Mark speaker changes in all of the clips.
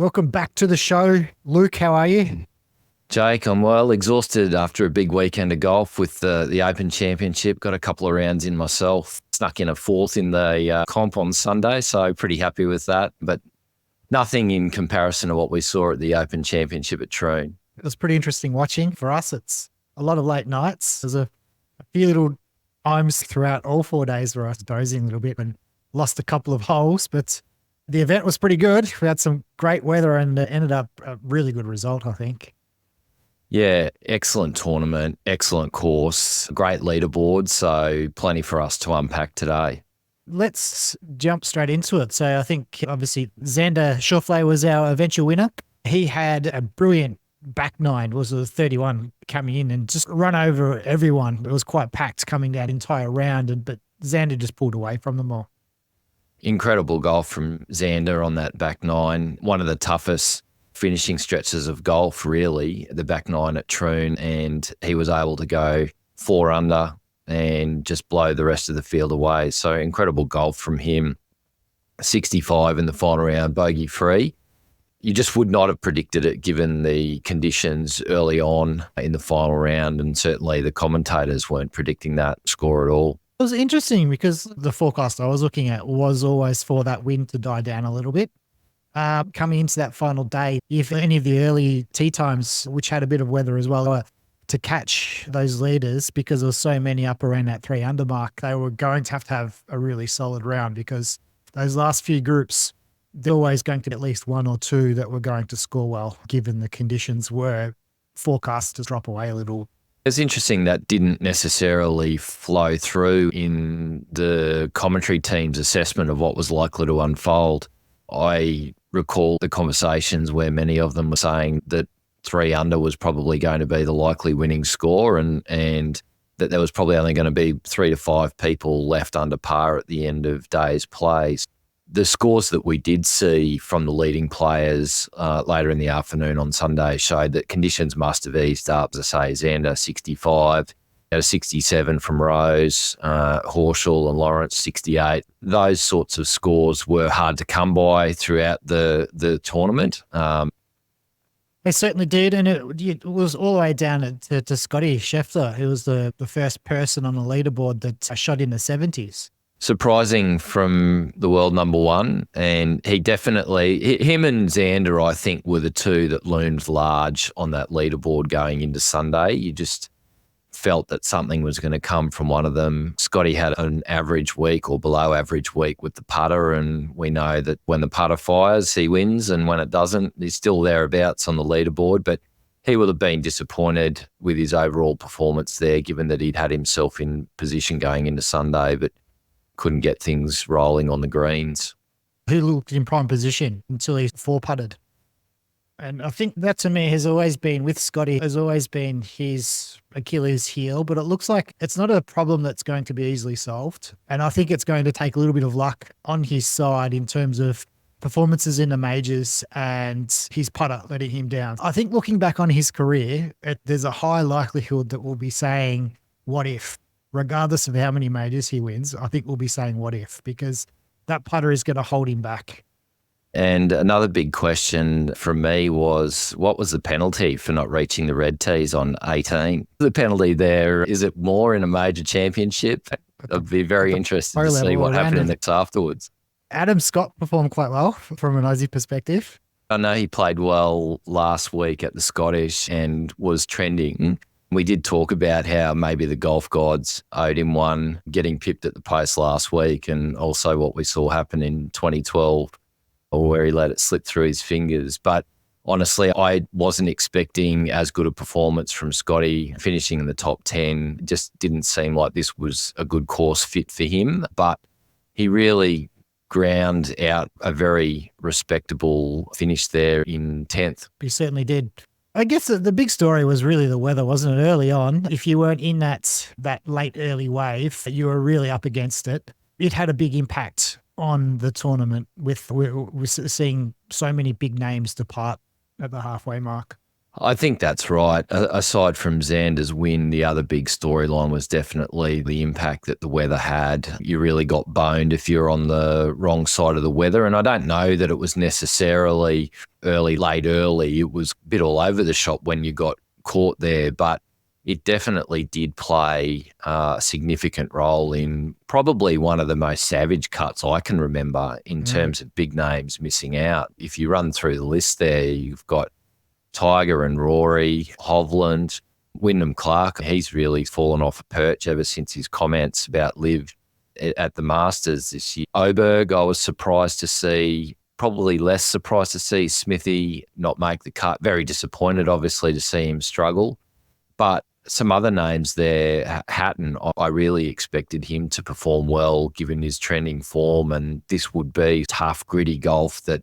Speaker 1: Welcome back to the show. Luke, how are you?
Speaker 2: Jake, I'm well exhausted after a big weekend of golf with the Open Championship. Got a couple of rounds in myself. Snuck in a fourth in the comp on Sunday, so pretty happy with that. But nothing in comparison to what we saw at the Open Championship at Troon.
Speaker 1: It was pretty interesting watching. For us, it's a lot of late nights. There's a few little times throughout all 4 days where I was dozing a little bit and lost a couple of holes, but the event was pretty good. We had some great weather and it ended up a really good result, I think.
Speaker 2: Yeah, excellent tournament, excellent course, great leaderboard, so plenty for us to unpack today.
Speaker 1: Let's jump straight into it. So I think obviously Xander Scheffler was our eventual winner. He had a brilliant back nine, was a 31 coming in and just run over everyone. It was quite packed coming that entire round, but Xander just pulled away from them all.
Speaker 2: Incredible golf from Xander on that back nine. One of the toughest finishing stretches of golf, really, the back nine at Troon, and he was able to go 4 under and just blow the rest of the field away. So incredible golf from him. 65 in the final round, bogey free. You just would not have predicted it given the conditions early on in the final round, and certainly the commentators weren't predicting that score at all.
Speaker 1: It was interesting because the forecast I was looking at was always for that wind to die down a little bit. Coming into that final day, if any of the early tee times, which had a bit of weather as well, were to catch those leaders, because there were so many up around that 3 under mark, they were going to have a really solid round, because those last few groups, they're always going to be at least 1 or 2 that were going to score well, given the conditions were forecast to drop away a little.
Speaker 2: It's interesting that didn't necessarily flow through in the commentary team's assessment of what was likely to unfold. I recall the conversations where many of them were saying that 3 under was probably going to be the likely winning score, and that there was probably only going to be 3 to 5 people left under par at the end of day's plays. The scores that we did see from the leading players later in the afternoon on Sunday showed that conditions must have eased up. As I say, Xander 65, at a 67 from Rose, Horschel and Lawrence 68. Those sorts of scores were hard to come by throughout the tournament.
Speaker 1: They certainly did, and it was all the way down to Scotty Scheffler, who was the first person on the leaderboard that shot in the 70s.
Speaker 2: Surprising from the world number one, and him and Xander, I think, were the two that loomed large on that leaderboard going into Sunday. You just felt that something was going to come from one of them. Scotty had an average week or below average week with the putter, and we know that when the putter fires, he wins, and when it doesn't, he's still thereabouts on the leaderboard. But he would have been disappointed with his overall performance there, given that he'd had himself in position going into Sunday, but couldn't get things rolling on the greens.
Speaker 1: He looked in prime position until he 4-putted. And I think that, to me, has always been, with Scotty, has always been his Achilles heel, but it looks like it's not a problem that's going to be easily solved. And I think it's going to take a little bit of luck on his side in terms of performances in the majors and his putter letting him down. I think looking back on his career, there's a high likelihood that we'll be saying, what if? Regardless of how many majors he wins, I think we'll be saying what if, because that putter is going to hold him back.
Speaker 2: And another big question from me was, what was the penalty for not reaching the red tees on 18? The penalty there, is it more in a major championship? I'd be very interested to see what happened in the afterwards.
Speaker 1: Adam Scott performed quite well from an Aussie perspective.
Speaker 2: I know he played well last week at the Scottish and was trending. We did talk about how maybe the golf gods owed him one, getting pipped at the post last week, and also what we saw happen in 2012, or where he let it slip through his fingers. But honestly, I wasn't expecting as good a performance from Scotty. Finishing in the top 10 just didn't seem like this was a good course fit for him, but he really ground out a very respectable finish there in 10th.
Speaker 1: He certainly did. I guess the big story was really the weather, wasn't it, early on? If you weren't in that late early wave, you were really up against it. It had a big impact on the tournament with we're seeing so many big names depart at the halfway mark.
Speaker 2: I think that's right. Aside from Xander's win, the other big storyline was definitely the impact that the weather had. You really got boned if you're on the wrong side of the weather. And I don't know that it was necessarily early, late, early. It was a bit all over the shop when you got caught there. But it definitely did play a significant role in probably one of the most savage cuts I can remember in terms of big names missing out. If you run through the list there, you've got Tiger and Rory, Hovland, Wyndham Clark. He's really fallen off a perch ever since his comments about LIV at the Masters this year. Oberg, I was surprised to see, probably less surprised to see Smithy not make the cut. Very disappointed, obviously, to see him struggle. But some other names there, Hatton, I really expected him to perform well given his trending form, and this would be tough, gritty golf that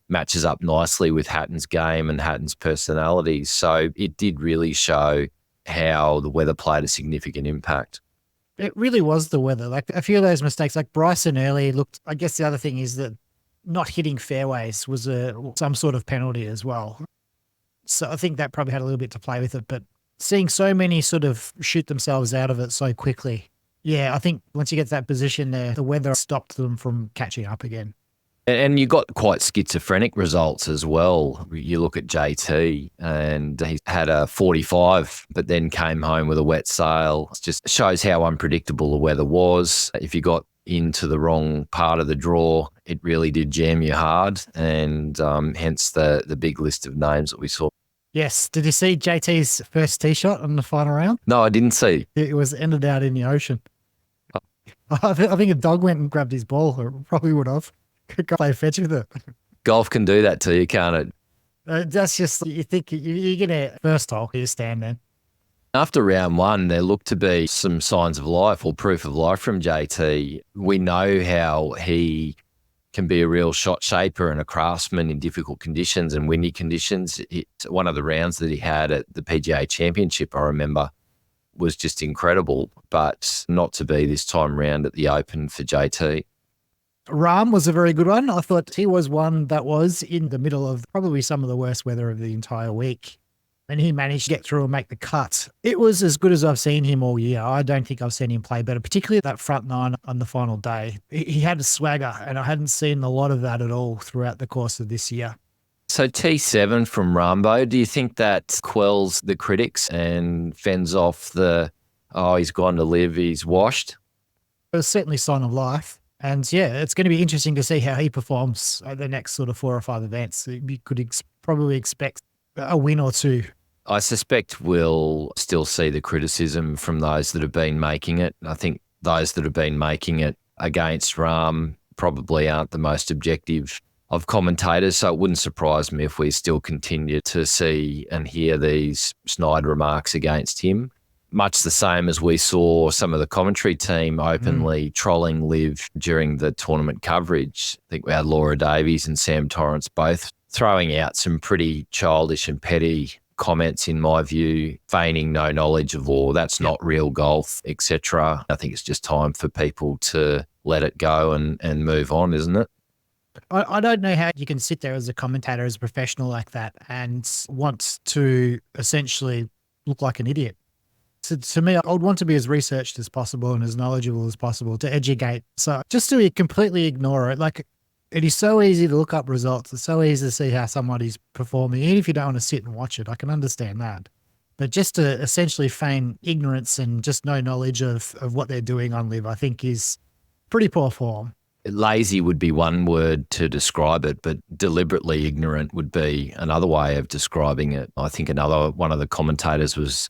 Speaker 2: matches up nicely with Hatton's game and Hatton's personality. So it did really show how the weather played a significant impact.
Speaker 1: It really was the weather. Like a few of those mistakes, like Bryson early looked, I guess the other thing is that not hitting fairways was some sort of penalty as well. So I think that probably had a little bit to play with it, but seeing so many sort of shoot themselves out of it so quickly. Yeah, I think once you get to that position there, the weather stopped them from catching up again.
Speaker 2: And you got quite schizophrenic results as well. You look at JT and he had a 45, but then came home with a wet sail. It just shows how unpredictable the weather was. If you got into the wrong part of the draw, it really did jam you hard, and hence the big list of names that we saw.
Speaker 1: Yes. Did you see JT's first tee shot on the final round?
Speaker 2: No, I didn't see.
Speaker 1: It was ended out in the ocean. I think a dog went and grabbed his ball, or probably would have. Could play fetch with it.
Speaker 2: Golf can do that to you, can't it?
Speaker 1: That's just, you think you get a first hole, you stand there.
Speaker 2: After round one, there looked to be some signs of life or proof of life from JT. We know how he can be a real shot shaper and a craftsman in difficult conditions and windy conditions. One of the rounds that he had at the PGA Championship, I remember, was just incredible, but not to be this time round at the Open for JT.
Speaker 1: Rahm was a very good one. I thought he was one that was in the middle of probably some of the worst weather of the entire week. And he managed to get through and make the cut. It was as good as I've seen him all year. I don't think I've seen him play better, particularly that front nine on the final day. He had a swagger, and I hadn't seen a lot of that at all throughout the course of this year.
Speaker 2: So T7 from Rambo, do you think that quells the critics and fends off he's gone to LIV, he's washed?
Speaker 1: It was certainly a sign of life. And yeah, it's going to be interesting to see how he performs at the next sort of 4 or 5 events. You could probably expect a win or two.
Speaker 2: I suspect we'll still see the criticism from those that have been making it. I think those that have been making it against Rahm probably aren't the most objective of commentators, so it wouldn't surprise me if we still continue to see and hear these snide remarks against him. Much the same as we saw some of the commentary team openly trolling LIV during the tournament coverage. I think we had Laura Davies and Sam Torrance both throwing out some pretty childish and petty comments, in my view, feigning no knowledge of law. That's not real golf, etc. I think it's just time for people to let it go and move on, isn't it?
Speaker 1: I don't know how you can sit there as a commentator, as a professional like that, and want to essentially look like an idiot. So to me, I would want to be as researched as possible and as knowledgeable as possible to educate. So just to completely ignore it, like it is so easy to look up results. It's so easy to see how somebody's performing. Even if you don't want to sit and watch it, I can understand that. But just to essentially feign ignorance and just no knowledge of what they're doing on LIV, I think is pretty poor form.
Speaker 2: Lazy would be one word to describe it, but deliberately ignorant would be another way of describing it. I think one of the commentators was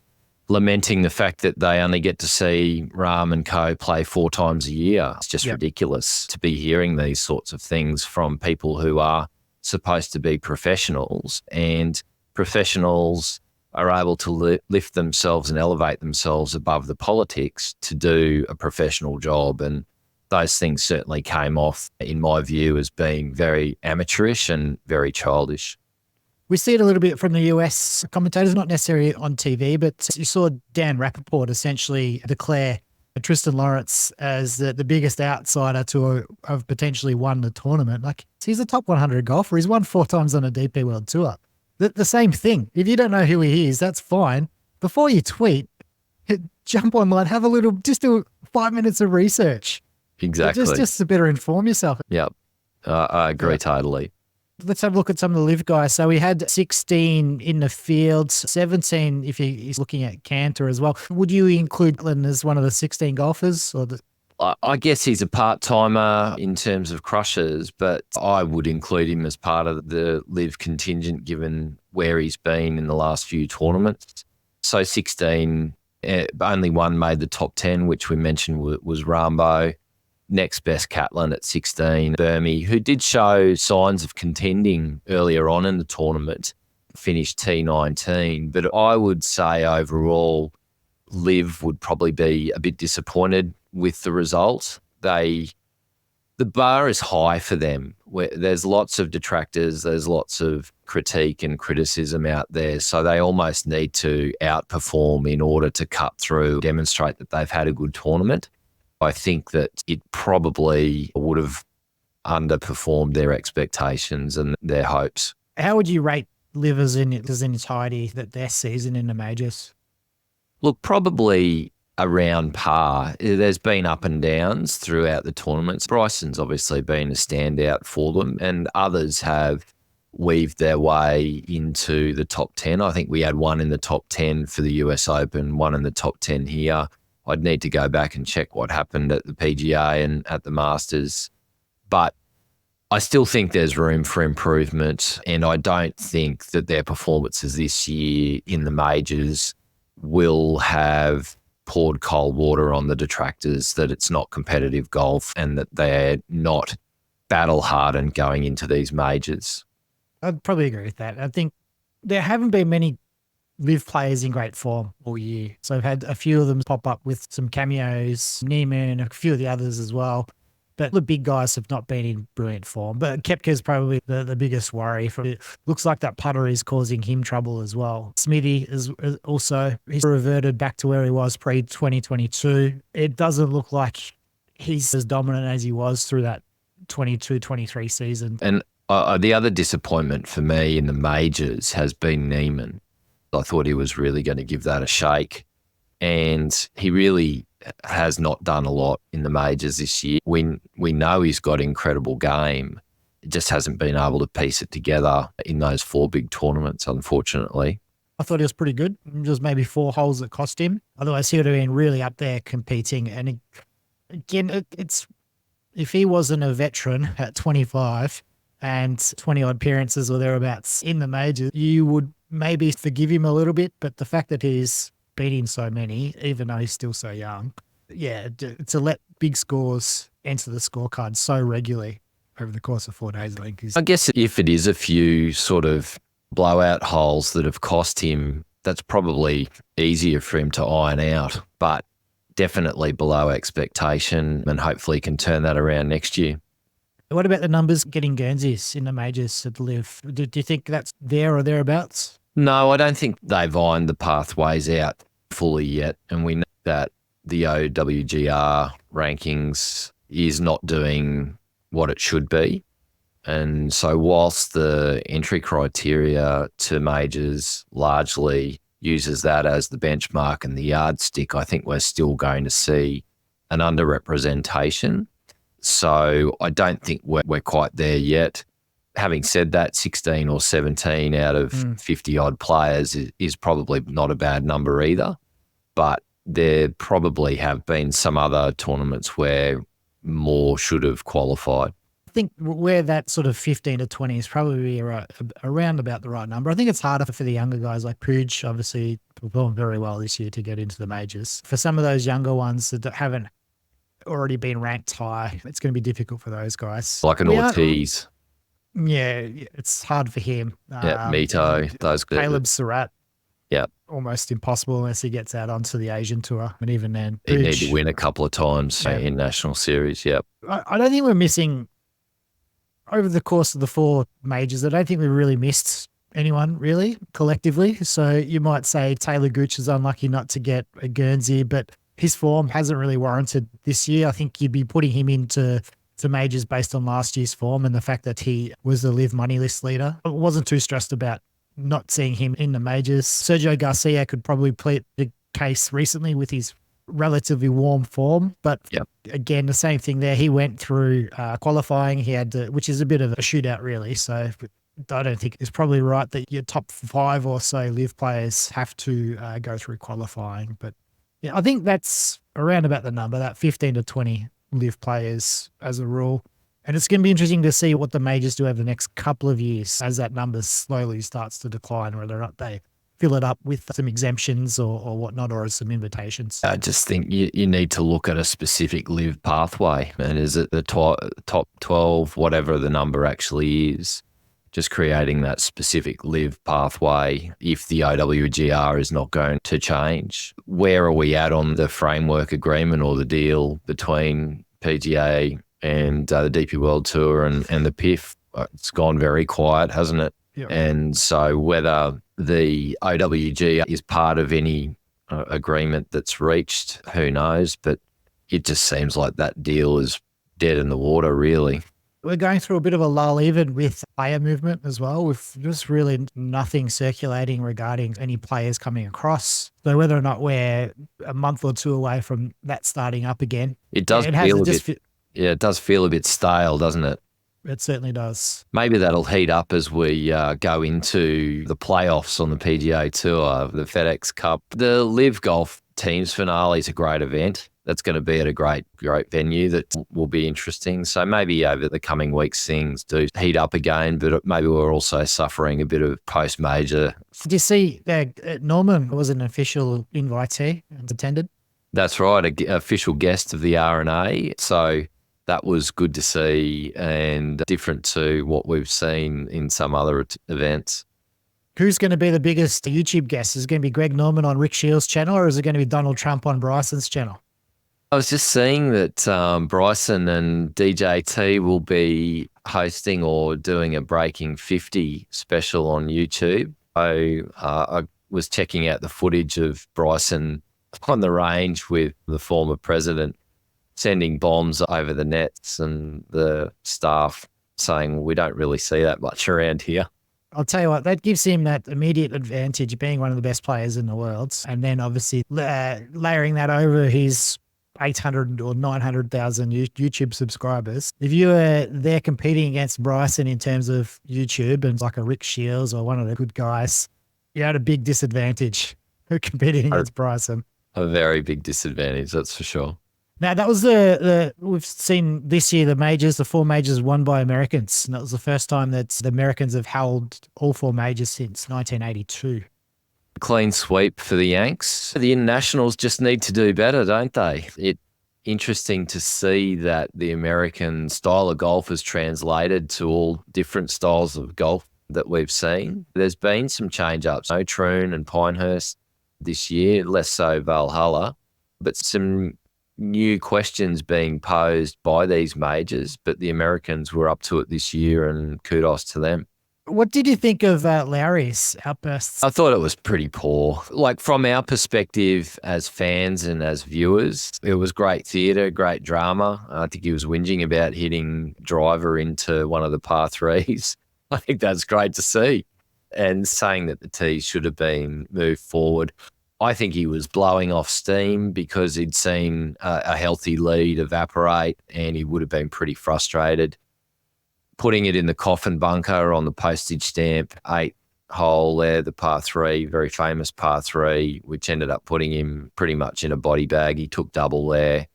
Speaker 2: lamenting the fact that they only get to see Rahm and co play 4 times a year. It's just ridiculous to be hearing these sorts of things from people who are supposed to be professionals, and professionals are able to lift themselves and elevate themselves above the politics to do a professional job. And those things certainly came off, in my view, as being very amateurish and very childish.
Speaker 1: We see it a little bit from the US commentators, not necessarily on TV, but you saw Dan Rappaport essentially declare Tristan Lawrence as the biggest outsider to have potentially won the tournament. Like, he's a top 100 golfer. He's won 4 times on a DP World Tour. The same thing. If you don't know who he is, that's fine. Before you tweet, jump online, have a little, just do 5 minutes of research.
Speaker 2: Exactly.
Speaker 1: Just to better inform yourself.
Speaker 2: Yep. I agree totally.
Speaker 1: Let's have a look at some of the LIV guys. So we had 16 in the fields, 17 if he's looking at Cantor as well. Would you include Glenn as one of the 16 golfers? Or
Speaker 2: I guess he's a part-timer in terms of crushers, but I would include him as part of the LIV contingent given where he's been in the last few tournaments. So 16, only one made the top 10, which we mentioned was Rambo. Next best Catlin at 16, Burmese, who did show signs of contending earlier on in the tournament, finished T19. But I would say overall, LIV would probably be a bit disappointed with the result. The bar is high for them. There's lots of detractors, there's lots of critique and criticism out there. So they almost need to outperform in order to cut through, demonstrate that they've had a good tournament. I think that it probably would have underperformed their expectations and their hopes.
Speaker 1: how would you rate LIV as in entirety, that their season in the majors?
Speaker 2: Look, probably around par. There's been up and downs throughout the tournaments. Bryson's obviously been a standout for them, and others have weaved their way into the top 10. I think we had one in the top 10 for the US Open, one in the top 10 here. I'd need to go back and check what happened at the PGA and at the Masters. But I still think there's room for improvement, and I don't think that their performances this year in the majors will have poured cold water on the detractors, that it's not competitive golf and that they're not battle-hardened going into these majors.
Speaker 1: I'd probably agree with that. I think there haven't been many LIV players in great form all year. So I've had a few of them pop up with some cameos, Neiman, a few of the others as well. But the big guys have not been in brilliant form. But Koepka's probably the biggest worry. It looks like that putter is causing him trouble as well. Smithy is also, he's reverted back to where he was pre-2022. It doesn't look like he's as dominant as he was through that 22-23 season.
Speaker 2: And the other disappointment for me in the majors has been Neiman. I thought he was really going to give that a shake, and he really has not done a lot in the majors this year. We know he's got incredible game. It just hasn't been able to piece it together in those 4 big tournaments, unfortunately.
Speaker 1: I thought he was pretty good. Just maybe 4 holes that cost him. Otherwise, he would have been really up there competing. And again, it's if he wasn't a veteran at 25 and 20-odd appearances or thereabouts in the majors, you would maybe forgive him a little bit. But the fact that he's beating so many, even though he's still so young, to let big scores enter the scorecard so regularly over the course of 4 days, I think.
Speaker 2: I guess if it is a few sort of blowout holes that have cost him, that's probably easier for him to iron out, but definitely below expectation, and hopefully can turn that around next year.
Speaker 1: What about the numbers getting Guernseys in the majors at LIV? Do you think that's there or thereabouts?
Speaker 2: No, I don't think they've ironed the pathways out fully yet. And we know that the OWGR rankings is not doing what it should be. And so whilst the entry criteria to majors largely uses that as the benchmark and the yardstick, I think we're still going to see an underrepresentation. So I don't think we're quite there yet. Having said that, 16 or 17 out of 50-odd players is probably not a bad number either. But there probably have been some other tournaments where more should have qualified.
Speaker 1: I think where that sort of 15 to 20 is probably around about the right number. I think it's harder for the younger guys like Pooch, obviously performed very well this year to get into the majors. For some of those younger ones that haven't already been ranked high, it's going to be difficult for those guys.
Speaker 2: Like an Ortiz.
Speaker 1: Yeah, it's hard for him.
Speaker 2: Mito, those guys.
Speaker 1: Caleb Surratt.
Speaker 2: Yeah.
Speaker 1: Almost impossible unless he gets out onto the Asian tour. And even then,
Speaker 2: he need to win a couple of times in National Series. Yep.
Speaker 1: I don't think we're missing, over the course of the 4 majors, I don't think we really missed anyone really collectively. So you might say Taylor Gooch is unlucky not to get a Guernsey, but his form hasn't really warranted this year. I think you'd be putting him into majors based on last year's form and the fact that he was the LIV money list leader. I wasn't too stressed about not seeing him in the majors. Sergio Garcia could probably plead the case recently with his relatively warm form, but
Speaker 2: Yep.
Speaker 1: again, the same thing there. He went through qualifying. He had which is a bit of a shootout, really. So I don't think it's probably right that your top 5 or so LIV players have to go through qualifying. But yeah, I think that's around about the number, that 15 to 20 LIV players as a rule. And it's going to be interesting to see what the majors do over the next couple of years as that number slowly starts to decline, whether or not they fill it up with some exemptions or whatnot, or some invitations.
Speaker 2: I just think you need to look at a specific LIV pathway. And is it the top 12, whatever the number actually is, just creating that specific LIV pathway if the OWGR is not going to change? Where are we at on the framework agreement or the deal between PGA and the DP World Tour and the PIF? It's gone very quiet, hasn't it?
Speaker 1: Yep.
Speaker 2: And so whether the OWG is part of any agreement that's reached, who knows? But it just seems like that deal is dead in the water, really.
Speaker 1: We're going through a bit of a lull even with player movement as well, with just really nothing circulating regarding any players coming across. So whether or not we're a month or 2 away from that starting up again,
Speaker 2: it does feel a bit stale, doesn't it?
Speaker 1: It certainly does.
Speaker 2: Maybe that'll heat up as we go into the playoffs on the PGA Tour, the FedEx Cup. The LIV Golf Teams finale is a great event. That's going to be at a great venue that will be interesting. So maybe over the coming weeks things do heat up again, but maybe we're also suffering a bit of post-major.
Speaker 1: Did you see Norman was an official invitee and attended?
Speaker 2: That's right, an official guest of the R&A. So that was good to see and different to what we've seen in some other events.
Speaker 1: Who's going to be the biggest YouTube guest? Is it going to be Greg Norman on Rick Shields' channel, or is it going to be Donald Trump on Bryson's channel?
Speaker 2: I was just seeing that Bryson and DJT will be hosting or doing a Breaking 50 special on YouTube. I was checking out the footage of Bryson on the range with the former president sending bombs over the nets and the staff saying, we don't really see that much around here.
Speaker 1: I'll tell you what, that gives him that immediate advantage, being one of the best players in the world. And then obviously layering that over his 800 or 900,000 YouTube subscribers. If you were there competing against Bryson in terms of YouTube and like a Rick Shields or one of the good guys, you had a big disadvantage competing against Bryson.
Speaker 2: A very big disadvantage, that's for sure.
Speaker 1: Now, that was we've seen this year the majors, the 4 majors won by Americans. And that was the first time that the Americans have held all 4 majors since 1982.
Speaker 2: Clean sweep for the Yanks. The internationals just need to do better, don't they? It's interesting to see that the American style of golf is translated to all different styles of golf that we've seen. There's been some change-ups. No Troon and Pinehurst this year, less so Valhalla, but some new questions being posed by these majors, but the Americans were up to it this year and kudos to them.
Speaker 1: What did you think of Lowry's outbursts?
Speaker 2: I thought it was pretty poor. Like from our perspective as fans and as viewers, it was great theatre, great drama. I think he was whinging about hitting driver into one of the par threes. I think that's great to see. And saying that the tees should have been moved forward. I think he was blowing off steam because he'd seen a healthy lead evaporate and he would have been pretty frustrated. Putting it in the coffin bunker on the postage stamp 8 hole there, the par 3, very famous par 3, which ended up putting him pretty much in a body bag. He took double there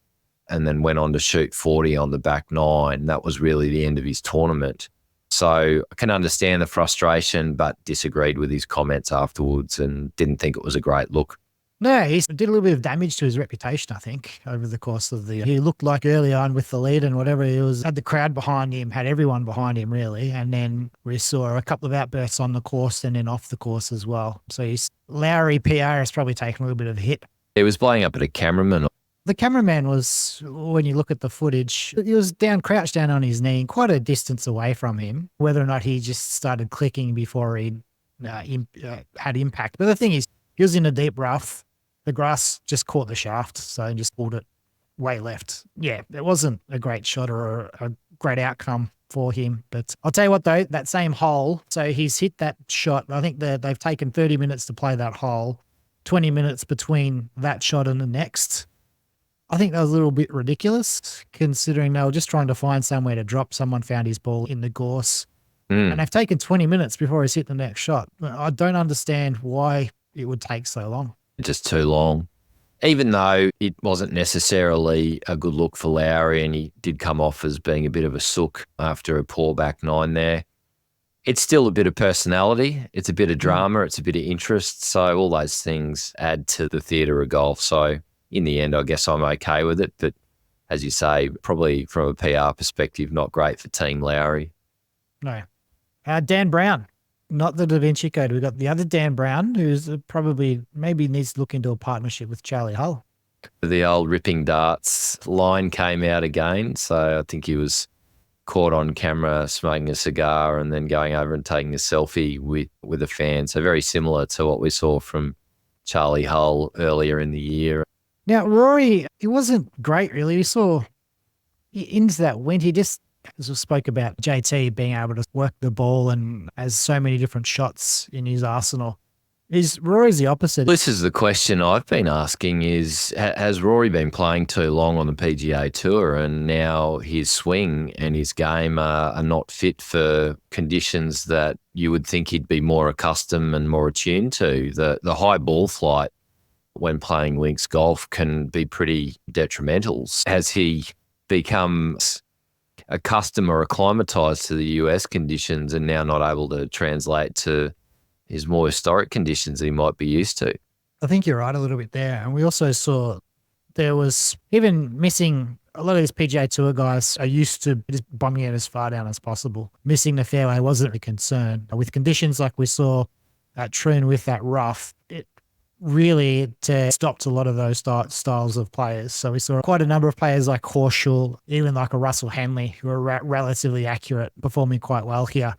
Speaker 2: and then went on to shoot 40 on the back 9. That was really the end of his tournament. So I can understand the frustration, but disagreed with his comments afterwards and didn't think it was a great look.
Speaker 1: No, he did a little bit of damage to his reputation, I think, over the course of the year. He looked like early on with the lead and whatever, he had the crowd behind him, had everyone behind him really. And then we saw a couple of outbursts on the course and then off the course as well. So Lowry PR has probably taken a little bit of a hit.
Speaker 2: He was blowing up at a cameraman.
Speaker 1: The cameraman was, when you look at the footage, he was crouched down on his knee, quite a distance away from him, whether or not he just started clicking before he had impact. But the thing is, he was in a deep rough. The grass just caught the shaft, so he just pulled it way left. Yeah, it wasn't a great shot or a great outcome for him. But I'll tell you what, though, that same hole, so he's hit that shot. I think they've taken 30 minutes to play that hole, 20 minutes between that shot and the next. I think that was a little bit ridiculous considering they were just trying to find somewhere to drop. Someone found his ball in the gorse and they've taken 20 minutes before he's hit the next shot. I don't understand why it would take so long.
Speaker 2: Just too long. Even though it wasn't necessarily a good look for Lowry and he did come off as being a bit of a sook after a poor back nine there, it's still a bit of personality. It's a bit of drama. It's a bit of interest. So all those things add to the theatre of golf. So in the end, I guess I'm okay with it. But as you say, probably from a PR perspective, not great for Team Lowry.
Speaker 1: No. Dan Brown, not the Da Vinci Code. We've got the other Dan Brown, who's probably maybe needs to look into a partnership with Charlie Hull.
Speaker 2: The old ripping darts line came out again. So I think he was caught on camera smoking a cigar and then going over and taking a selfie with a fan. So very similar to what we saw from Charlie Hull earlier in the year.
Speaker 1: Now, Rory, it wasn't great, really. We saw into that wind. He just spoke about JT being able to work the ball and has so many different shots in his arsenal. Is Rory's the opposite?
Speaker 2: This is the question I've been asking is, has Rory been playing too long on the PGA Tour and now his swing and his game are not fit for conditions that you would think he'd be more accustomed and more attuned to? The high ball flight when playing links golf can be pretty detrimental. Has he become accustomed or acclimatized to the US conditions and now not able to translate to his more historic conditions he might be used to?
Speaker 1: I think you're right a little bit there. And we also saw there was even missing, a lot of these PGA Tour guys are used to just bombing it as far down as possible. Missing the fairway wasn't a concern. With conditions like we saw at Troon with that rough, it really stopped a lot of those styles of players. So we saw quite a number of players like Horseshoe, even like a Russell Henley, who are relatively accurate, performing quite well here.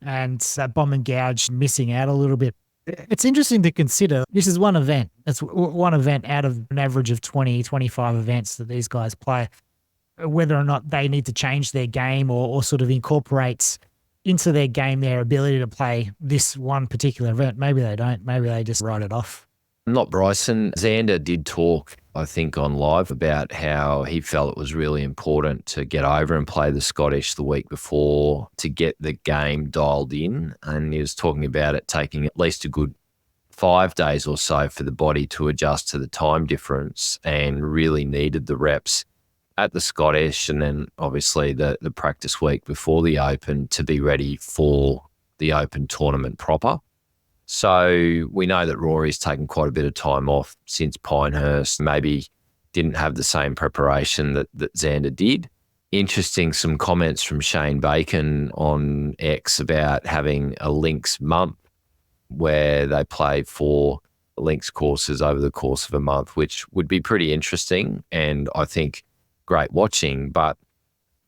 Speaker 1: And that bomb and gouge missing out a little bit. It's interesting to consider. This is one event. It's one event out of an average of 20, 25 events that these guys play. Whether or not they need to change their game or sort of incorporate into their game their ability to play this one particular event. Maybe they don't. Maybe they just write it off.
Speaker 2: Not Bryson. Xander did talk, I think, on live about how he felt it was really important to get over and play the Scottish the week before to get the game dialed in. And he was talking about it taking at least a good 5 days or so for the body to adjust to the time difference and really needed the reps at the Scottish and then obviously the practice week before the Open to be ready for the Open tournament proper. So we know that Rory's taken quite a bit of time off since Pinehurst, maybe didn't have the same preparation that Xander did. Interesting, some comments from Shane Bacon on X about having a links month where they play 4 links courses over the course of a month, which would be pretty interesting and I think great watching. But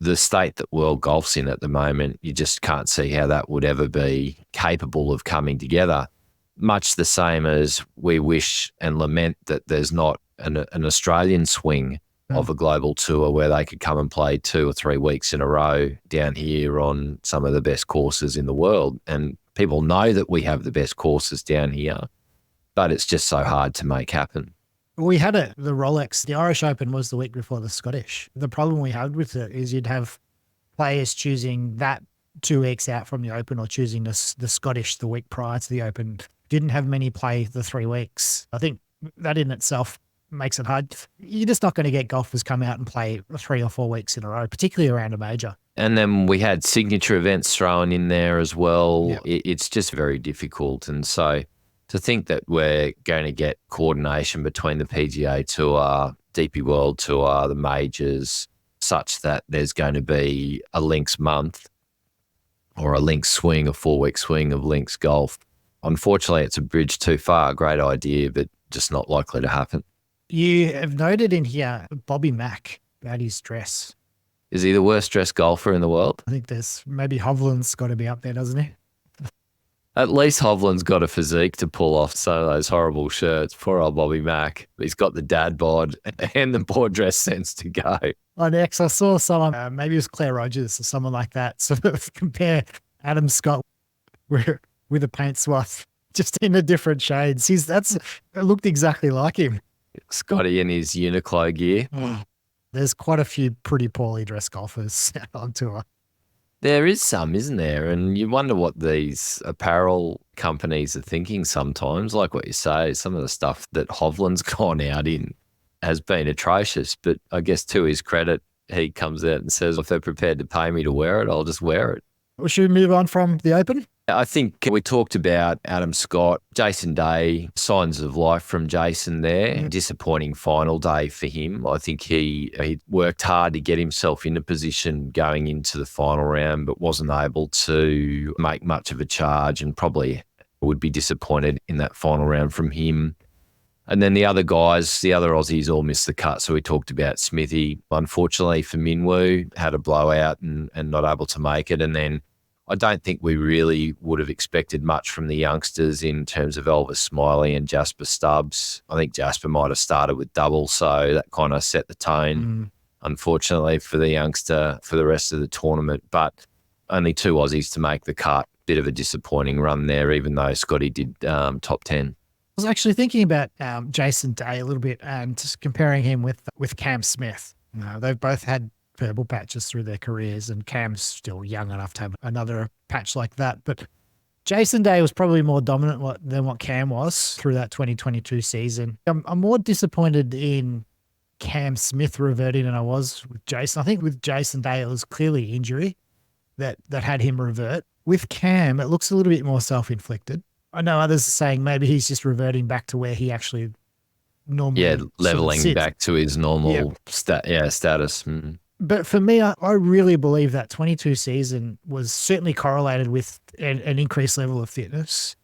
Speaker 2: the state that world golf's in at the moment, you just can't see how that would ever be capable of coming together. Much the same as we wish and lament that there's not an Australian swing of a global tour where they could come and play 2 or 3 weeks in a row down here on some of the best courses in the world. And people know that we have the best courses down here, but it's just so hard to make happen.
Speaker 1: We had it, the Rolex, the Irish Open was the week before the Scottish. The problem we had with it is you'd have players choosing that 2 weeks out from the Open or choosing the Scottish the week prior to the Open. Didn't have many play the 3 weeks. I think that in itself makes it hard. You're just not going to get golfers come out and play 3 or 4 weeks in a row, particularly around a major.
Speaker 2: And then we had signature events thrown in there as well. Yep. It's just very difficult. And so to think that we're going to get coordination between the PGA Tour, DP World Tour, the majors, such that there's going to be a links month or a links swing, a 4-week swing of links golf. Unfortunately, it's a bridge too far. Great idea, but just not likely to happen.
Speaker 1: You have noted in here Bobby Mack about his dress.
Speaker 2: Is he the worst dressed golfer in the world?
Speaker 1: I think there's maybe Hovland's got to be up there, doesn't he?
Speaker 2: At least Hovland's got a physique to pull off some of those horrible shirts. Poor old Bobby Mack. He's got the dad bod and the board dress sense to go.
Speaker 1: On X, I saw someone, maybe it was Claire Rogers or someone like that, sort of compare Adam Scott with a paint swatch, just in a different shades. It looked exactly like him.
Speaker 2: Scotty in his Uniqlo gear.
Speaker 1: There's quite a few pretty poorly dressed golfers on tour.
Speaker 2: There is some, isn't there? And you wonder what these apparel companies are thinking sometimes. Like what you say, some of the stuff that Hovland's gone out in has been atrocious. But I guess to his credit, he comes out and says, if they're prepared to pay me to wear it, I'll just wear it.
Speaker 1: Well, should we move on from the Open?
Speaker 2: I think we talked about Adam Scott, Jason Day, signs of life from Jason there. Disappointing final day for him. I think he worked hard to get himself into position going into the final round, but wasn't able to make much of a charge and probably would be disappointed in that final round from him. And then the other guys, the other Aussies all missed the cut. So we talked about Smithy. Unfortunately for Minwoo, had a blowout and not able to make it. And then I don't think we really would have expected much from the youngsters in terms of Elvis Smiley and Jasper Stubbs. I think Jasper might have started with double, so that kind of set the tone, unfortunately, for the youngster for the rest of the tournament. But only 2 Aussies to make the cut. Bit of a disappointing run there, even though Scotty did top 10.
Speaker 1: I was actually thinking about Jason Day a little bit and just comparing him with Cam Smith. They've both had purple patches through their careers, and Cam's still young enough to have another patch like that. But Jason Day was probably more dominant than what Cam was through that 2022 season. I'm more disappointed in Cam Smith reverting than I was with Jason. I think with Jason Day, it was clearly injury that had him revert. With Cam, it looks a little bit more self-inflicted. I know others are saying maybe he's just reverting back to where he actually normally
Speaker 2: leveling back to his normal status.
Speaker 1: But for me, I really believe that 22 season was certainly correlated with an increased level of fitness.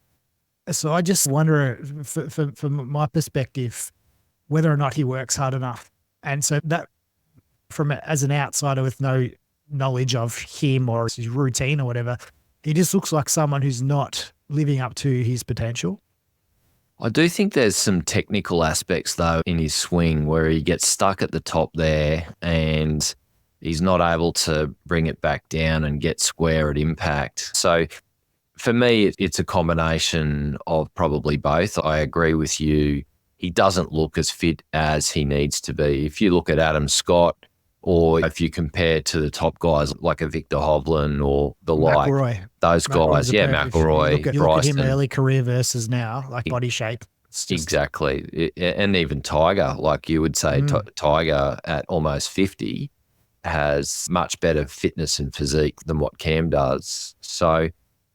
Speaker 1: So I just wonder, from my perspective, whether or not he works hard enough. And so that, as an outsider with no knowledge of him or his routine or whatever, he just looks like someone who's not living up to his potential.
Speaker 2: I do think there's some technical aspects, though, in his swing where he gets stuck at the top there and he's not able to bring it back down and get square at impact. So for me, it's a combination of probably both. I agree with you. He doesn't look as fit as he needs to be. If you look at Adam Scott, or if you compare to the top guys like a Victor Hovland or the
Speaker 1: McIlroy.
Speaker 2: Those guys, McIlroy,
Speaker 1: you look at him early career versus now, like body shape.
Speaker 2: Exactly. And even Tiger, like you would say, Tiger at almost 50 has much better fitness and physique than what Cam does. So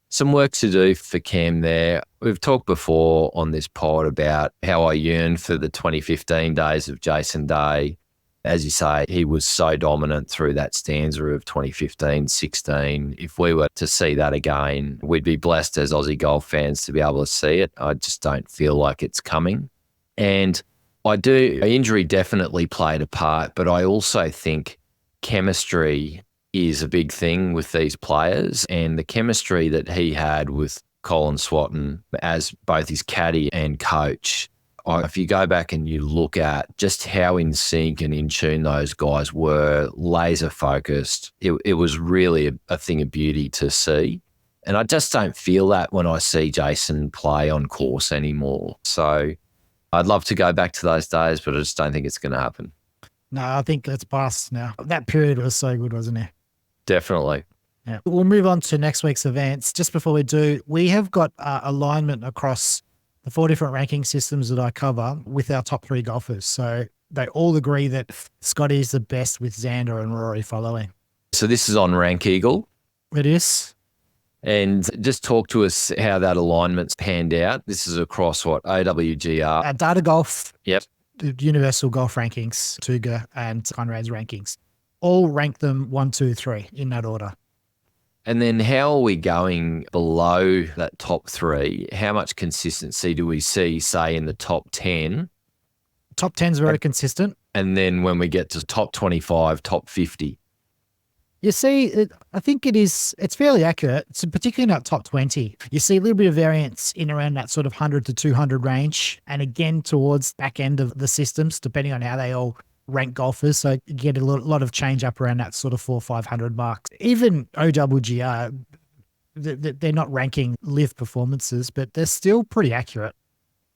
Speaker 2: some work to do for Cam there. We've talked before on this pod about how I yearn for the 2015 days of Jason Day. As you say, he was so dominant through that stanza of 2015-16. If we were to see that again, we'd be blessed as Aussie golf fans to be able to see it. I just don't feel like it's coming. And injury definitely played a part, but I also think chemistry is a big thing with these players, and the chemistry that he had with Colin Swatton as both his caddy and coach. If you go back and you look at just how in sync and in tune those guys were, laser focused, it was really a thing of beauty to see. And I just don't feel that when I see Jason play on course anymore. So I'd love to go back to those days, but I just don't think it's going to happen.
Speaker 1: No, I think that's past now. That period was so good, wasn't it?
Speaker 2: Definitely.
Speaker 1: Yeah. We'll move on to next week's events. Just before we do, we have got alignment across the 4 different ranking systems that I cover with our top 3 golfers. So they all agree that Scotty is the best with Xander and Rory following.
Speaker 2: So this is on Rank Eagle?
Speaker 1: It is.
Speaker 2: And just talk to us how that alignment's panned out. This is across what? AWGR?
Speaker 1: Data Golf.
Speaker 2: Yep.
Speaker 1: The Universal Golf Rankings, Tuga and Conrad's rankings. All rank them 1, 2, 3 in that order.
Speaker 2: And then how are we going below that top 3? How much consistency do we see, say, in the top 10?
Speaker 1: Top 10 is very consistent.
Speaker 2: And then when we get to top 25, top 50?
Speaker 1: You see, I think it's fairly accurate. It's particularly in that top 20. You see a little bit of variance in around that sort of 100 to 200 range. And again, towards back end of the systems, depending on how they all rank golfers. So you get a lot of change up around that sort of 400-500 marks. Even OWGR, they're not ranking LIV performances, but they're still pretty accurate.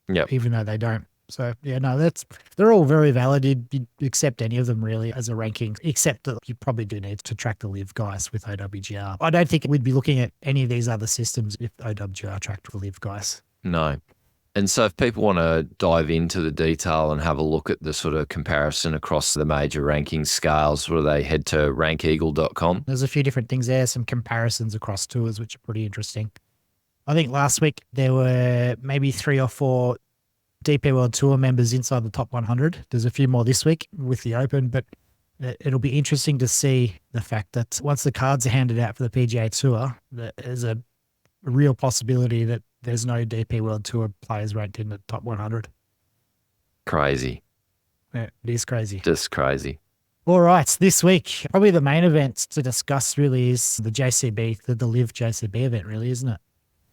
Speaker 2: Yep.
Speaker 1: Even though they don't. So yeah, no, they're all very valid. You'd accept any of them really as a ranking, except that you probably do need to track the LIV guys with OWGR. I don't think we'd be looking at any of these other systems if OWGR tracked the LIV guys.
Speaker 2: No. And so if people want to dive into the detail and have a look at the sort of comparison across the major ranking scales, where they head to rankeagle.com.
Speaker 1: There's a few different things there, some comparisons across tours, which are pretty interesting. I think last week there were maybe 3 or 4 DP World Tour members inside the top 100. There's a few more this week with the Open, but it'll be interesting to see the fact that once the cards are handed out for the PGA Tour, there's a real possibility that there's no DP World Tour players ranked in the top 100.
Speaker 2: Crazy.
Speaker 1: Yeah, it is crazy.
Speaker 2: Just crazy.
Speaker 1: All right, this week, probably the main event to discuss really is the JCB, the LIV JCB event really, isn't it?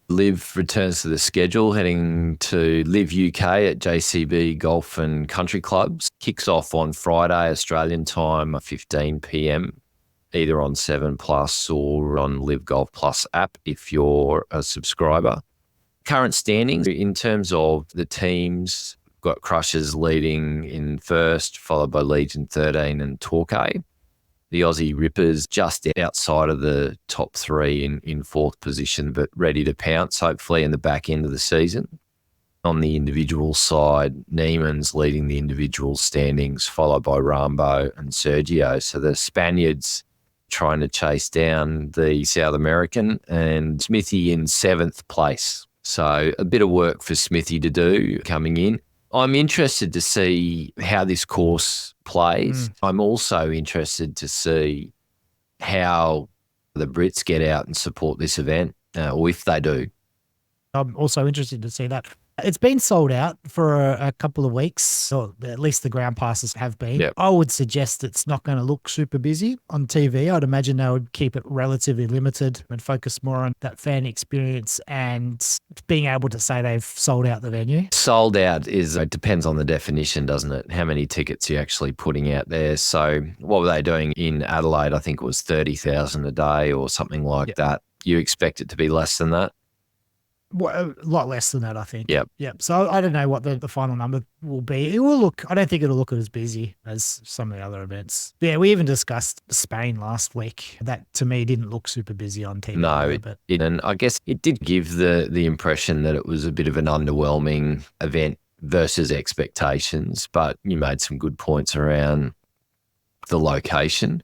Speaker 2: LIV returns to the schedule, heading to LIV UK at JCB Golf and Country Clubs. Kicks off on Friday, Australian time, 15 p.m, either on 7 Plus or on LIV Golf Plus app if you're a subscriber. Current standings in terms of the teams, got Crushers leading in first, followed by Legion 13 and Torquay. The Aussie Rippers just outside of the top 3 in fourth position, but ready to pounce, hopefully, in the back end of the season. On the individual side, Neiman's leading the individual standings, followed by Rambo and Sergio. So the Spaniards trying to chase down the South American, and Smithy in 7th place. So a bit of work for Smithy to do coming in. I'm interested to see how this course plays. I'm also interested to see how the Brits get out and support this event, or if they do.
Speaker 1: I'm also interested to see that. It's been sold out for a couple of weeks, or at least the ground passes have been.
Speaker 2: Yep.
Speaker 1: I would suggest it's not going to look super busy on TV. I'd imagine they would keep it relatively limited and focus more on that fan experience and being able to say they've sold out the venue.
Speaker 2: Sold out it depends on the definition, doesn't it? How many tickets you're actually putting out there. So what were they doing in Adelaide? I think it was 30,000 a day or something like that. You expect it to be less than that?
Speaker 1: Well, a lot less than that, I think.
Speaker 2: Yep.
Speaker 1: So I don't know what the final number will be. It will look, I don't think it'll look as busy as some of the other events. But yeah, we even discussed Spain last week. That to me didn't look super busy on TV.
Speaker 2: No, and I guess it did give the impression that it was a bit of an underwhelming event versus expectations, but you made some good points around the location,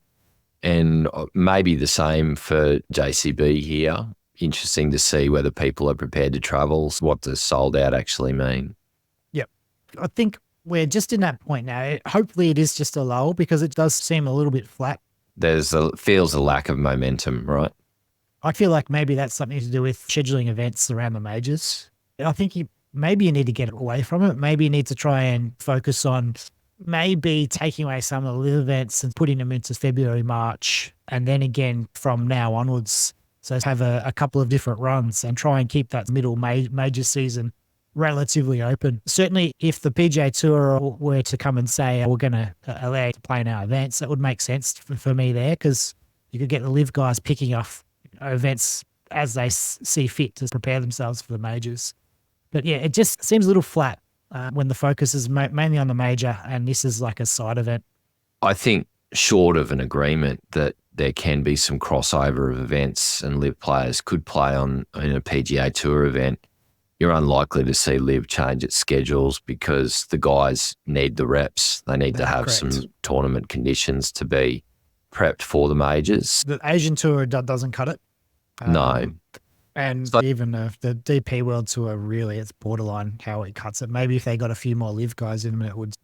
Speaker 2: and maybe the same for JCB here. Interesting to see whether people are prepared to travel. What does sold out actually mean?
Speaker 1: Yep. I think we're just in that point now. Hopefully it is just a lull, because it does seem a little bit flat.
Speaker 2: Feels a lack of momentum, right?
Speaker 1: I feel like maybe that's something to do with scheduling events around the majors. I think maybe you need to get away from it. Maybe you need to try and focus on maybe taking away some of the LIV events and putting them into February, March, and then again from now onwards. So have a couple of different runs and try and keep that middle major season relatively open. Certainly if the PGA Tour were to come and say, we're going to allow you to play in our events, that would make sense for me there, because you could get the LIV guys picking off events as they see fit to prepare themselves for the majors. But yeah, it just seems a little flat when the focus is mainly on the major and this is like a side event.
Speaker 2: I think short of an agreement that there can be some crossover of events and LIV players could play in a PGA Tour event, you're unlikely to see LIV change its schedules, because the guys need the reps. They need to have some tournament conditions to be prepped for the majors.
Speaker 1: The Asian Tour doesn't cut it.
Speaker 2: No.
Speaker 1: And even the DP World Tour, really, it's borderline how it cuts it. Maybe if they got a few more LIV guys in them, it would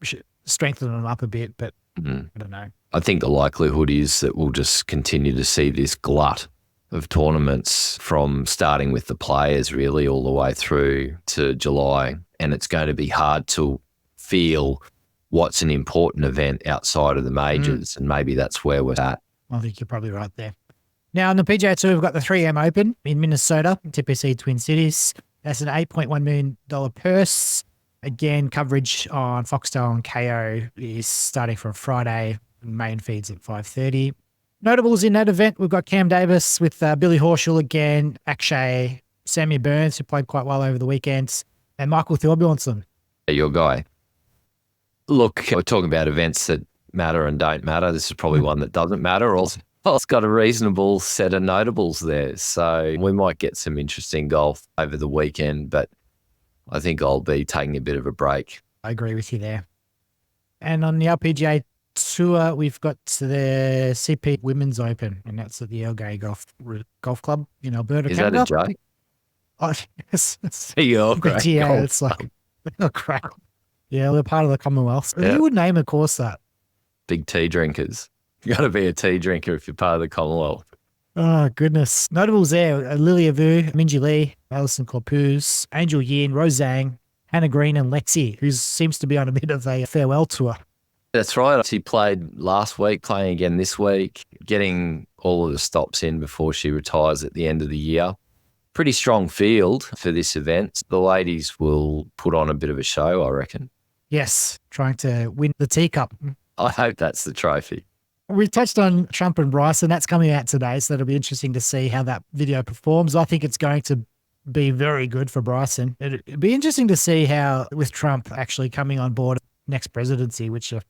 Speaker 1: strengthen them up a bit, but I don't know.
Speaker 2: I think the likelihood is that we'll just continue to see this glut of tournaments from starting with the players really all the way through to July. And it's going to be hard to feel what's an important event outside of the majors. And maybe that's where we're at.
Speaker 1: I think you're probably right there. Now, on the PGA Tour, we've got the 3M Open in Minnesota, TPC Twin Cities. That's an $8.1 million purse. Again, coverage on Foxtel and KO is starting from Friday. Main feeds at 5:30. Notables in that event, we've got Cam Davis with Billy Horschel again, Akshay, Sammy Burns, who played quite well over the weekend, and Michael Thorbjornsson.
Speaker 2: Your guy. Look, we're talking about events that matter and don't matter. This is probably one that doesn't matter. Also, it's got a reasonable set of notables there. So we might get some interesting golf over the weekend, but I think I'll be taking a bit of a break.
Speaker 1: I agree with you there. And on the LPGA Tour, we've got the CP Women's Open, and that's at the Elgay Golf Club in Alberta,
Speaker 2: Is
Speaker 1: Canada.
Speaker 2: that a joke?
Speaker 1: Oh, yes. It's,
Speaker 2: You're
Speaker 1: yeah, it's like, oh, crap. Yeah, they're part of the Commonwealth.
Speaker 2: Yeah.
Speaker 1: Who would name a course that?
Speaker 2: Big tea drinkers. You got to be a tea drinker if you're part of the Commonwealth.
Speaker 1: Oh, goodness. Notables there, Lilia Vu, Minji Lee, Alison Corpuz, Angel Yin, Rose Zhang, Hannah Green and Lexi, who seems to be on a bit of a farewell tour.
Speaker 2: That's right. She played last week, playing again this week, getting all of the stops in before she retires at the end of the year. Pretty strong field for this event. The ladies will put on a bit of a show, I reckon.
Speaker 1: Yes, trying to win the teacup.
Speaker 2: I hope that's the trophy.
Speaker 1: We touched on Trump and Bryson. That's coming out today, so it'll be interesting to see how that video performs. I think it's going to be very good for Bryson. It'd be interesting to see how, with Trump actually coming on board next presidency, which are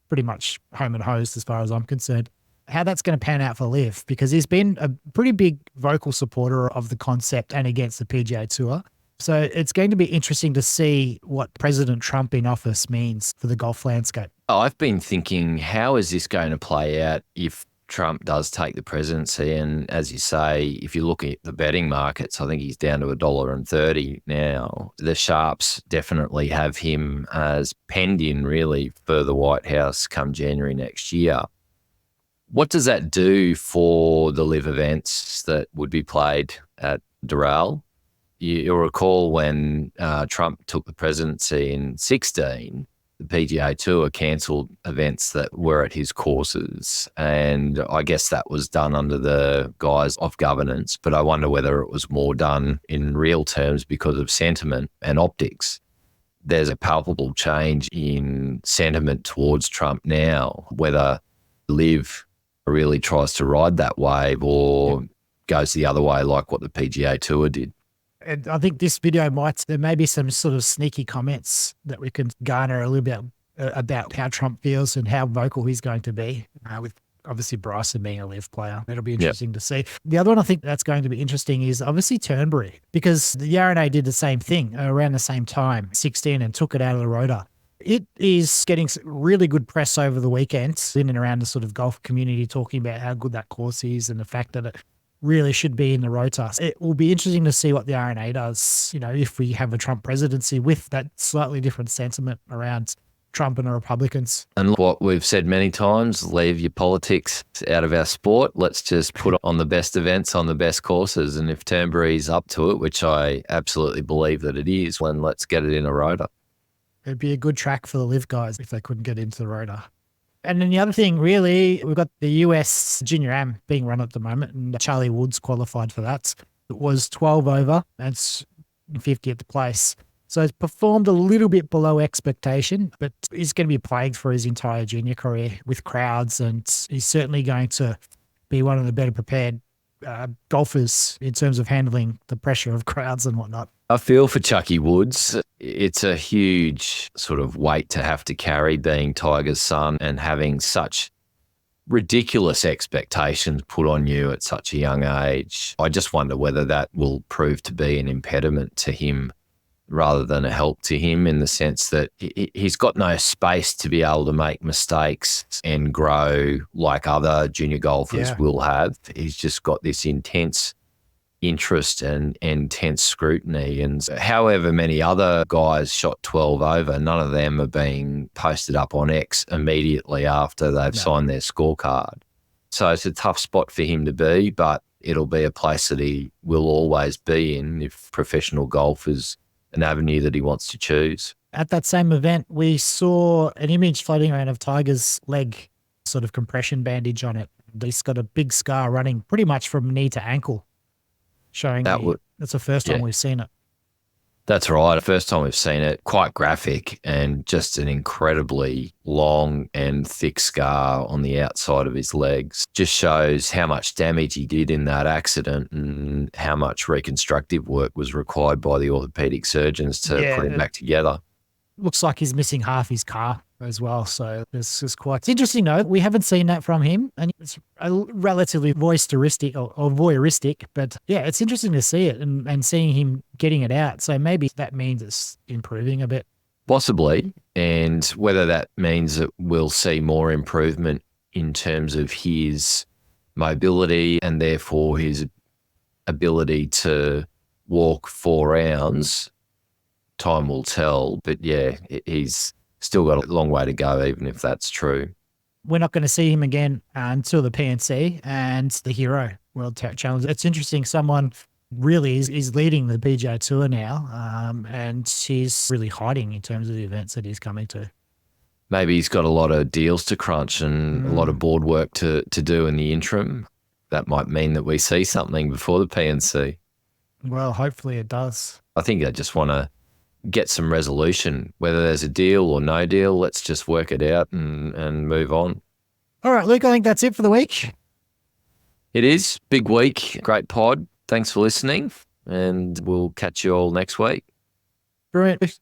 Speaker 1: pretty much home and hosed as far as I'm concerned, how that's going to pan out for LIV, because he's been a pretty big vocal supporter of the concept and against the PGA Tour. So it's going to be interesting to see what President Trump in office means for the golf landscape.
Speaker 2: I've been thinking, how is this going to play out if Trump does take the presidency? And as you say, if you look at the betting markets, I think he's down to $1.30 now. The sharps definitely have him as penned in, really, for the White House come January next year. What does that do for the LIV events that would be played at Doral? You'll recall when Trump took the presidency in 2016, the PGA Tour cancelled events that were at his courses. And I guess that was done under the guise of governance, but I wonder whether it was more done in real terms because of sentiment and optics. There's a palpable change in sentiment towards Trump now, whether LIV really tries to ride that wave or goes the other way like what the PGA Tour did.
Speaker 1: And I think this video there may be some sort of sneaky comments that we can garner a little bit about how Trump feels and how vocal he's going to be, with obviously Bryson being a LIV player. It'll be interesting to see. The other one I think that's going to be interesting is obviously Turnberry, because the RNA did the same thing around the same time, 16, and took it out of the rota. It is getting really good press over the weekend in and around the sort of golf community, talking about how good that course is and the fact that it really should be in the rota. It will be interesting to see what the RNA does, if we have a Trump presidency with that slightly different sentiment around Trump and the Republicans.
Speaker 2: And what we've said many times, leave your politics out of our sport. Let's just put on the best events on the best courses. And if Turnberry's up to it, which I absolutely believe that it is, then let's get it in a rota.
Speaker 1: It'd be a good track for the LIV guys if they couldn't get into the rota. And then the other thing, really, we've got the US Junior Am being run at the moment, and Charlie Woods qualified for that. It was 12 over, and it's 50th place. So it's performed a little bit below expectation, but he's going to be plagued for his entire junior career with crowds, and he's certainly going to be one of the better prepared golfers in terms of handling the pressure of crowds and whatnot.
Speaker 2: I feel for Chucky Woods. It's a huge sort of weight to have to carry, being Tiger's son and having such ridiculous expectations put on you at such a young age. I just wonder whether that will prove to be an impediment to him rather than a help to him, in the sense that he's got no space to be able to make mistakes and grow like other junior golfers will have. He's just got this intense interest and intense scrutiny. And however many other guys shot 12 over, none of them are being posted up on X immediately after they've signed their scorecard. So it's a tough spot for him to be, but it'll be a place that he will always be in if professional golf is an avenue that he wants to choose.
Speaker 1: At that same event, we saw an image floating around of Tiger's leg, sort of compression bandage on it. He's got a big scar running pretty much from knee to ankle, showing that's the first time we've seen it.
Speaker 2: That's right. The first time we've seen it, quite graphic and just an incredibly long and thick scar on the outside of his legs. Just shows how much damage he did in that accident and how much reconstructive work was required by the orthopedic surgeons to put him back together.
Speaker 1: Looks like he's missing half his car as well. So this is quite interesting, though. We haven't seen that from him, and it's relatively voyeuristic or voyeuristic, but yeah, it's interesting to see it and seeing him getting it out. So maybe that means it's improving a bit.
Speaker 2: Possibly. And whether that means that we'll see more improvement in terms of his mobility and therefore his ability to walk 4 rounds, time will tell. But yeah, he's still got a long way to go, even if that's true.
Speaker 1: We're not going to see him again until the PNC and the Hero World Challenge. It's interesting. Someone really is leading the PGA Tour now, and he's really hiding in terms of the events that he's coming to.
Speaker 2: Maybe he's got a lot of deals to crunch and a lot of board work to do in the interim. That might mean that we see something before the PNC.
Speaker 1: Well, hopefully it does.
Speaker 2: I think I just want to get some resolution, whether there's a deal or no deal. Let's just work it out and move on.
Speaker 1: All right, Luke, I think that's it for the week.
Speaker 2: It is. Big week. Great pod. Thanks for listening, and we'll catch you all next week.
Speaker 1: Brilliant.